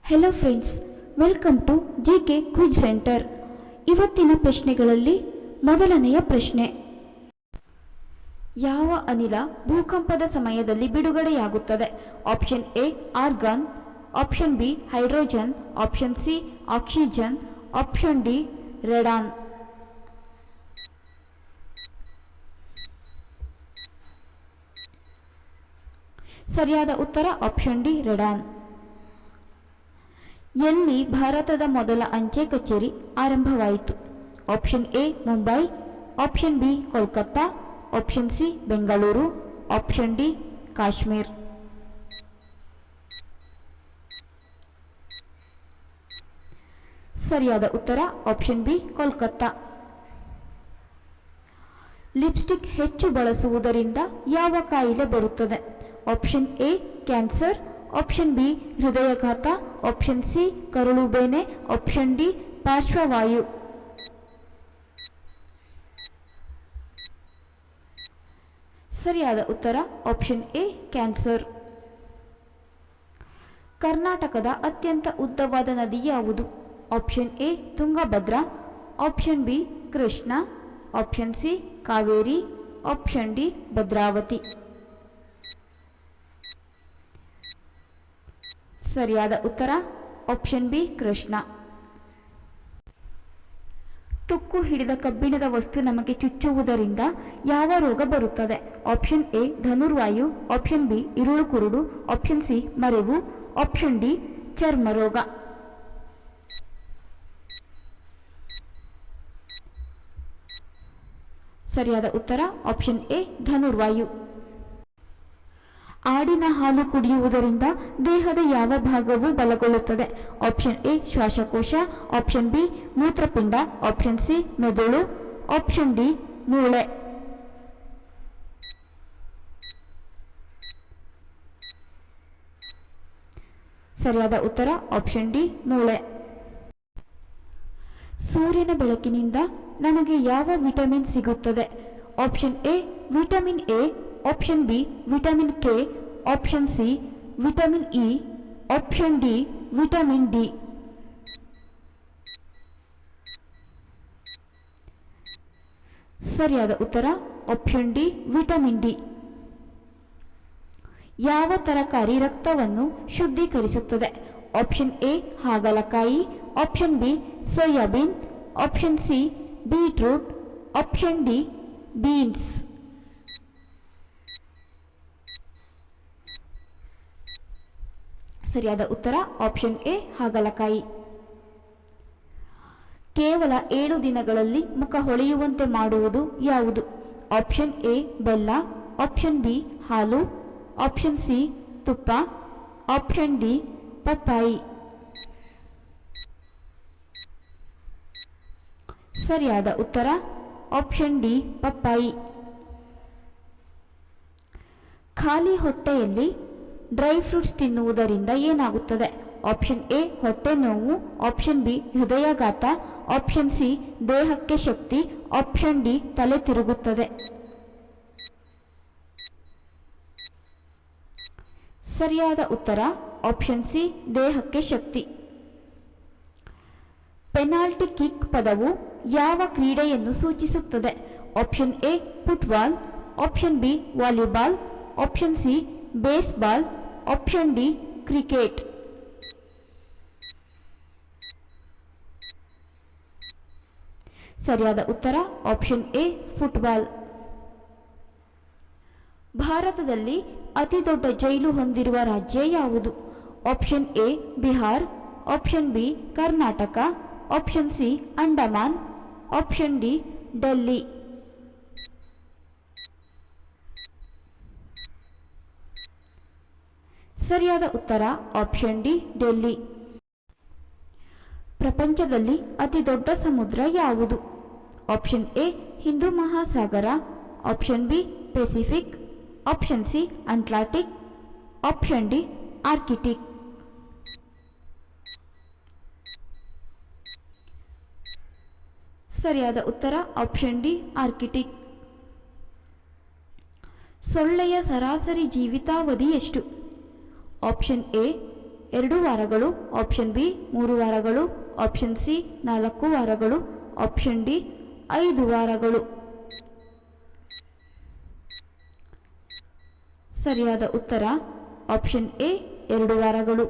Hello friends, welcome to GK quiz centre. ಇವತ್ತಿನ ಪ್ರಶ್ನೆಗಳಲ್ಲಿ ಮೊದಲನೆಯ ಪ್ರಶ್ನೆ: ಯಾವ ಅನಿಲ ಭೂಕಂಪದ ಸಮಯದಲ್ಲಿ ಬಿಡುಗಡೆಯಾಗುತ್ತದೆ? Option A argon, option B hydrogen, option C oxygen, option D radon. ಸರಿಯಾದ ಉತ್ತರ ಆಪ್ಷನ್ ಡಿ ರೆಡಾನ್. ಎಲ್ಲಿ ಭಾರತದ ಮೊದಲ ಅಂಚೆ ಕಚೇರಿ ಆರಂಭವಾಯಿತು? Option A Mumbai, option B Kolkata, option C Bengaluru, option D Kashmir. ಸರಿಯಾದ ಉತ್ತರ ಆಪ್ಷನ್ ಬಿ ಕೋಲ್ಕತ್ತಾ. ಲಿಪ್ಸ್ಟಿಕ್ ಹೆಚ್ಚು ಬಳಸುವುದರಿಂದ ಯಾವ ಕಾಯಿಲೆ ಬರುತ್ತದೆ? Option A cancer, option B ಹೃದಯಾಘಾತ, ಆಪ್ಷನ್ ಸಿ ಕರುಳು ಬೇನೆ, ಆಪ್ಷನ್ ಡಿ ಪಾರ್ಶ್ವವಾಯು. ಸರಿಯಾದ ಉತ್ತರ ಆಪ್ಷನ್ ಎ ಕ್ಯಾನ್ಸರ್. ಕರ್ನಾಟಕದ ಅತ್ಯಂತ ಉದ್ದವಾದ ನದಿ ಯಾವುದು? Option A Tungabhadra, option B Krishna, option C Kaveri, option D Bhadravati. ಸರಿಯಾದ ಉತ್ತರ ಆಪ್ಷನ್ ಬಿ ಕೃಷ್ಣ. ತುಕ್ಕು ಹಿಡಿದ ಕಬ್ಬಿಣದ ವಸ್ತು ನಮಗೆ ಚುಚ್ಚುವುದರಿಂದ ಯಾವ ರೋಗ ಬರುತ್ತದೆ? ಆಪ್ಷನ್ ಎ ಧನುರ್ವಾಯು, ಆಪ್ಷನ್ ಬಿ ಇರುಳು ಕುರುಡು, ಆಪ್ಷನ್ ಸಿ ಮರೆವು, ಆಪ್ಷನ್ ಡಿ ಚರ್ಮ ರೋಗ. ಸರಿಯಾದ ಉತ್ತರ ಆಪ್ಷನ್ ಎ ಧನುರ್ವಾಯು. ಆಡಿನ ಹಾಲು ಕುಡಿಯುವುದರಿಂದ ದೇಹದ ಯಾವ ಭಾಗವು ಬಲಗೊಳ್ಳುತ್ತದೆ? ಆಪ್ಷನ್ ಎ ಶ್ವಾಸಕೋಶ, ಆಪ್ಷನ್ ಬಿ ಮೂತ್ರಪಿಂಡ, ಆಪ್ಷನ್ ಸಿ ಮೆದುಳು, ಆಪ್ಷನ್ ಡಿ ಮೂಳೆ. ಸರಿಯಾದ ಉತ್ತರ ಆಪ್ಷನ್ ಡಿ ಮೂಳೆ. ಸೂರ್ಯನ ಬೆಳಕಿನಿಂದ ನಮಗೆ ಯಾವ ವಿಟಮಿನ್ ಸಿಗುತ್ತದೆ? Option A vitamin A, option B vitamin K, option C vitamin E, option D vitamin D. ಸರಿಯಾದ ಉತ್ತರ ಆಪ್ಷನ್ ಡಿ ವಿಟಮಿನ್ ಡಿ. ಯಾವ ತರಕಾರಿ ರಕ್ತವನ್ನು ಶುದ್ಧೀಕರಿಸುತ್ತದೆ? ಆಪ್ಷನ್ ಎ ಹಾಗಲಕಾಯಿ, option B soybean, option C beetroot, option D beans. ಸರಿಯಾದ ಉತ್ತರ option A ಹಾಗಲಕಾಯಿ. ಕೇವಲ 7 ದಿನಗಳಲ್ಲಿ ಮುಖ ಹೊಳೆಯುವಂತೆ ಮಾಡುವುದು ಯಾವುದು? ಆಪ್ಷನ್ ಎ ಬೆಲ್ಲ, ಆಪ್ಷನ್ ಬಿ ಹಾಲು, ಆಪ್ಷನ್ ಸಿ ತುಪ್ಪ, ಆಪ್ಷನ್ ಡಿ ಪಪ್ಪಾಯಿ. ಸರಿಯಾದ ಉತ್ತರ ಆಪ್ಷನ್ ಡಿ ಪಪ್ಪಾಯಿ. ಖಾಲಿ ಹೊಟ್ಟೆಯಲ್ಲಿ ಡ್ರೈ ಫ್ರೂಟ್ಸ್ ತಿನ್ನುವುದರಿಂದ ಏನಾಗುತ್ತದೆ? ಆಪ್ಷನ್ ಎ ಹೊಟ್ಟೆ ನೋವು, ಆಪ್ಷನ್ ಬಿ ಹೃದಯಾಘಾತ, ಆಪ್ಷನ್ ಸಿ ದೇಹಕ್ಕೆ ಶಕ್ತಿ, ಆಪ್ಷನ್ ಡಿ ತಲೆ ತಿರುಗುತ್ತದೆ. ಸರಿಯಾದ ಉತ್ತರ ಆಪ್ಷನ್ ಸಿ ದೇಹಕ್ಕೆ ಶಕ್ತಿ. ಪೆನಾಲ್ಟಿ ಕಿಕ್ ಪದವು ಯಾವ ಕ್ರೀಡೆಯನ್ನು ಸೂಚಿಸುತ್ತದೆ? Option A football, option B volleyball, option C baseball, option D cricket. ಸರಿಯಾದ ಉತ್ತರ ಆಪ್ಷನ್ ಎ ಫುಟ್ಬಾಲ್. ಭಾರತದಲ್ಲಿ ಅತಿ ದೊಡ್ಡ ಜೈಲು ಹೊಂದಿರುವ ರಾಜ್ಯ ಯಾವುದು? Option A Bihar, option B Karnataka, option C Andaman, option D Delhi. ಸರಿಯಾದ ಉತ್ತರ ಆಪ್ಷನ್ ಡಿ ಡೆಲ್ಲಿ. ಪ್ರಪಂಚದಲ್ಲಿ ಅತಿ ದೊಡ್ಡ ಸಮುದ್ರ ಯಾವುದು? Option A Hindu Mahasagara, option B Pacific, option C Atlantic, option D Arctic. ಸರಿಯಾದ ಉತ್ತರ ಆಪ್ಷನ್ ಡಿ ಆರ್ಕಿಟಿಕ್. ಸೊಳ್ಳೆಯ ಸರಾಸರಿ ಜೀವಿತಾವಧಿ ಎಷ್ಟು? ಆಪ್ಷನ್ ಎ 2 ವಾರಗಳು, ಆಪ್ಷನ್ ಬಿ 3 ವಾರಗಳು, ಆಪ್ಷನ್ ಸಿ 4 ವಾರಗಳು, ಆಪ್ಷನ್ ಡಿ 5 ವಾರಗಳು. ಸರಿಯಾದ ಉತ್ತರ ಆಪ್ಷನ್ ಎ 2 ವಾರಗಳು.